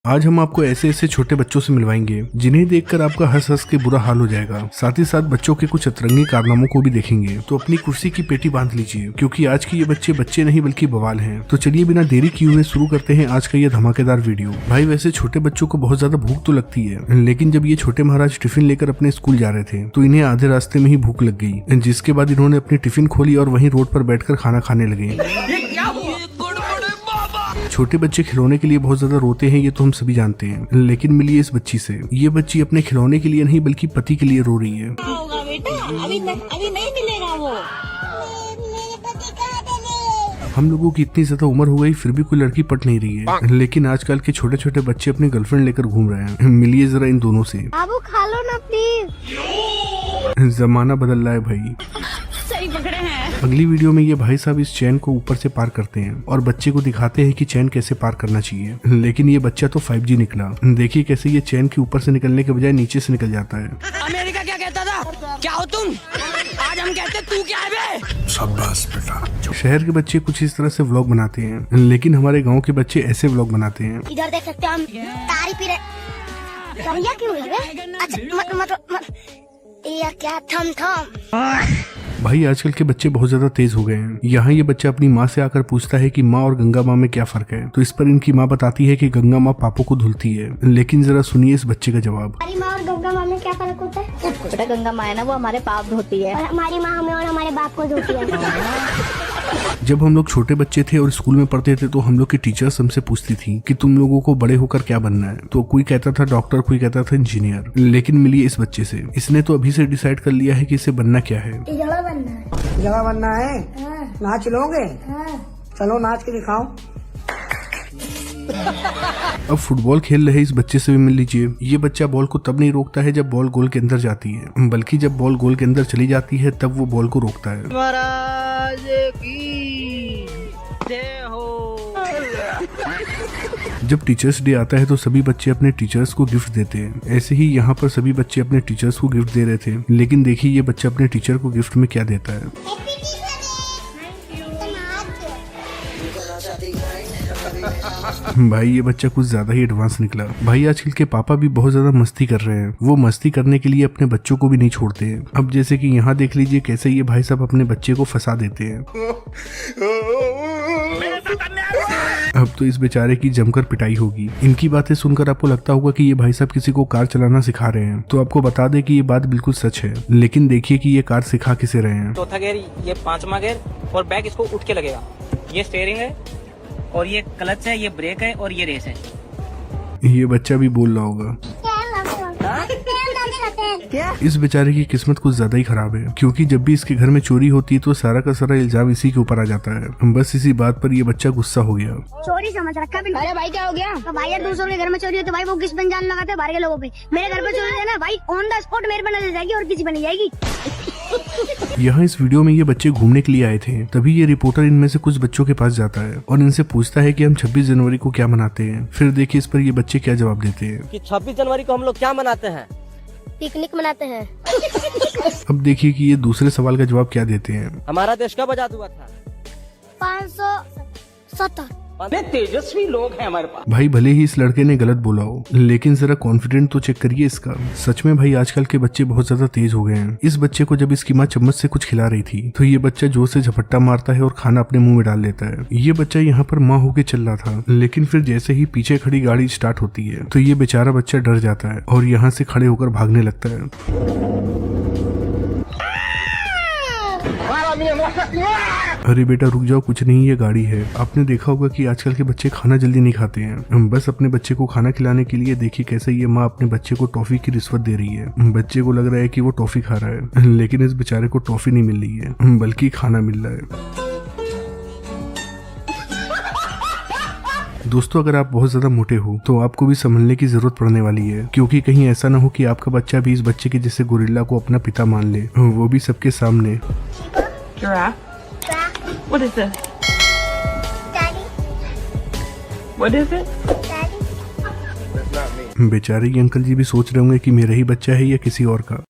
आज हम आपको ऐसे ऐसे छोटे बच्चों से मिलवाएंगे जिन्हें देखकर आपका हंस हंस के बुरा हाल हो जाएगा। साथ ही साथ बच्चों के कुछ अतरंगी कारनामों को भी देखेंगे। तो अपनी कुर्सी की पेटी बांध लीजिए क्योंकि आज के ये बच्चे नहीं बल्कि बवाल हैं। तो चलिए बिना देरी किए हुए शुरू करते हैं आज का ये धमाकेदार वीडियो। भाई वैसे छोटे बच्चों को बहुत ज्यादा भूख तो लगती है, लेकिन जब ये छोटे महाराज टिफिन लेकर अपने स्कूल जा रहे थे तो इन्हें आधे रास्ते में ही भूख लग गई, जिसके बाद इन्होंने अपनी टिफिन खोली और वहीं रोड पर बैठकर खाना खाने लगे। छोटे बच्चे खिलौने के लिए बहुत ज्यादा रोते हैं, ये तो हम सभी जानते हैं, लेकिन मिलिए इस बच्ची से। ये बच्ची अपने खिलौने के लिए नहीं बल्कि पति के लिए रो रही है। बेटा अभी नहीं मिलेगा वो। हम लोगों की इतनी ज्यादा उम्र हो गई फिर भी कोई लड़की पट नहीं रही है, लेकिन आजकल के छोटे छोटे बच्चे अपनी गर्लफ्रेंड लेकर घूम रहे हैं। मिलिए जरा इन दोनों से। बाबू खा लो ना प्लीज। जमाना बदल रहा है भाई। सही पकड़े हैं। अगली वीडियो में ये भाई साहब इस चैन को ऊपर से पार करते हैं और बच्चे को दिखाते हैं कि चैन कैसे पार करना चाहिए, लेकिन ये बच्चा तो 5G निकला। देखिए कैसे ये चैन के ऊपर से निकलने के बजाय नीचे से निकल जाता है। अमेरिका क्या कहता था, क्या हो तुम? आज हम कहते तू क्या है बे? शाबाश बेटा। शहर के बच्चे कुछ इस तरह से व्लॉग बनाते हैं, लेकिन हमारे गाँव के बच्चे ऐसे व्लॉग बनाते हैं। इधर देख सकते हैं हम तारी पी रहे। करिया क्यों है बे? अच्छा मत ये क्या थम भाई आजकल के बच्चे बहुत ज्यादा तेज हो गए हैं। यहाँ ये बच्चा अपनी माँ से आकर पूछता है कि माँ और गंगा माँ में क्या फर्क है, तो इस पर इनकी माँ बताती है कि गंगा माँ पापों को धुलती है। लेकिन जरा सुनिए इस बच्चे का जवाब। हमारी माँ और गंगा माँ में क्या फर्क होता है? बेटा गंगा माँ है ना, वो हमारे पाप धोती है, और हमारी माँ हमें और हमारे बाप को धोती है। जब हम लोग छोटे बच्चे थे और स्कूल में पढ़ते थे तो हम लोग की टीचर्स हमसे पूछती थी कि तुम लोगों को बड़े होकर क्या बनना है, तो कोई कहता था डॉक्टर, कोई कहता था इंजीनियर। लेकिन मिलिए इस बच्चे से, इसने तो अभी से डिसाइड कर लिया है कि इसे बनना क्या है। जगह बनना है। जगह बनना है। हाँ। नाच लोगे? हाँ। चलो नाच के दिखाओ। अब फुटबॉल खेल रहे इस बच्चे से भी मिल लीजिए। ये बच्चा बॉल को तब नहीं रोकता है जब बॉल गोल के अंदर जाती है, बल्कि जब बॉल गोल के अंदर चली जाती है तब वो बॉल को रोकता है। महाराज की जय हो। जब टीचर्स डे आता है तो सभी बच्चे अपने टीचर्स को गिफ्ट देते हैं। ऐसे ही यहाँ पर सभी बच्चे अपने टीचर्स को गिफ्ट दे रहे थे, लेकिन देखिए ये बच्चा अपने टीचर को गिफ्ट में क्या देता है। भाई ये बच्चा कुछ ज्यादा ही एडवांस निकला। भाई आजकल के पापा भी बहुत ज्यादा मस्ती कर रहे हैं। वो मस्ती करने के लिए अपने बच्चों को भी नहीं छोड़ते हैं। अब जैसे कि यहाँ देख लीजिए कैसे ये भाई साहब अपने बच्चे को फंसा देते हैं। अब तो इस बेचारे की जमकर पिटाई होगी। इनकी बातें सुनकर आपको लगता होगा कि ये भाई साहब किसी को कार चलाना सिखा रहे हैं, तो आपको बता दें कि ये बात बिल्कुल सच है। लेकिन देखिए कि ये कार सिखा किसे रहे हैं। चौथा गियर, ये पांचवा गियर और बैक इसको उठ के लगेगा। ये स्टीयरिंग है और ये क्लच है, ये ब्रेक है और ये रेस है। ये बच्चा भी बोल रहा होगा। इस बेचारे की किस्मत कुछ ज्यादा ही खराब है, क्योंकि जब भी इसके घर में चोरी होती है तो सारा का सारा इल्जाम इसी के ऊपर आ जाता है। बस इसी बात पर ये बच्चा गुस्सा हो गया। चोरी समझ रखा भी। अरे भाई क्या हो गया? तो भाई यार दूसरों के घर में चोरी हो तो भाई वो किस पर जान लगाते हैं? बाहर के लोगों पे। मेरे घर पे चोरी है ना भाई, ऑन द स्पॉट मेरे पर नजर जाएगी और किसी पर नहीं जाएगी। यहाँ इस वीडियो में ये बच्चे घूमने के लिए आए थे, तभी ये रिपोर्टर इनमें से कुछ बच्चों के पास जाता है और इनसे पूछता है कि हम 26 जनवरी को क्या मनाते हैं। फिर देखिए इस पर ये बच्चे क्या जवाब देते हैं। कि 26 जनवरी को हम लोग क्या मनाते हैं? पिकनिक मनाते हैं। अब देखिए कि ये दूसरे सवाल का जवाब क्या देते हैं। हमारा देश कब आजाद हुआ था? 570। तेजस्वी लोग हैं हमारे पास। भाई भले ही इस लड़के ने गलत बोला हो, लेकिन जरा कॉन्फिडेंट तो चेक करिए इसका। सच में भाई आजकल के बच्चे बहुत ज्यादा तेज हो गए हैं। इस बच्चे को जब इसकी माँ चम्मच से कुछ खिला रही थी तो ये बच्चा जोर से झपट्टा मारता है और खाना अपने मुंह में डाल लेता है। ये बच्चा यहाँ पर माँ होके चल रहा था, लेकिन फिर जैसे ही पीछे खड़ी गाड़ी स्टार्ट होती है तो ये बेचारा बच्चा डर जाता है और यहाँ से खड़े होकर भागने लगता है। अरे बेटा रुक जाओ, कुछ नहीं, ये गाड़ी है। आपने देखा होगा कि आजकल के बच्चे खाना जल्दी नहीं खाते हैं। बस अपने बच्चे को खाना खिलाने के लिए देखिए कैसे ये माँ अपने बच्चे को टॉफी की रिश्वत दे रही है। बच्चे को लग रहा है कि वो टॉफी खा रहा है, लेकिन इस बेचारे को टॉफी नहीं मिल रही है बल्कि खाना मिल रहा है। दोस्तों अगर आप बहुत ज्यादा मोटे हो तो आपको भी संभलने की जरूरत पड़ने वाली है, क्योंकि कहीं ऐसा ना हो कि आपका बच्चा भी इस बच्चे के जैसे गोरिल्ला को अपना पिता मान ले, वो भी सबके सामने। What is it? Daddy. What is it? Daddy. बेचारे ये अंकल जी भी सोच रहे होंगे कि मेरा ही बच्चा है या किसी और का।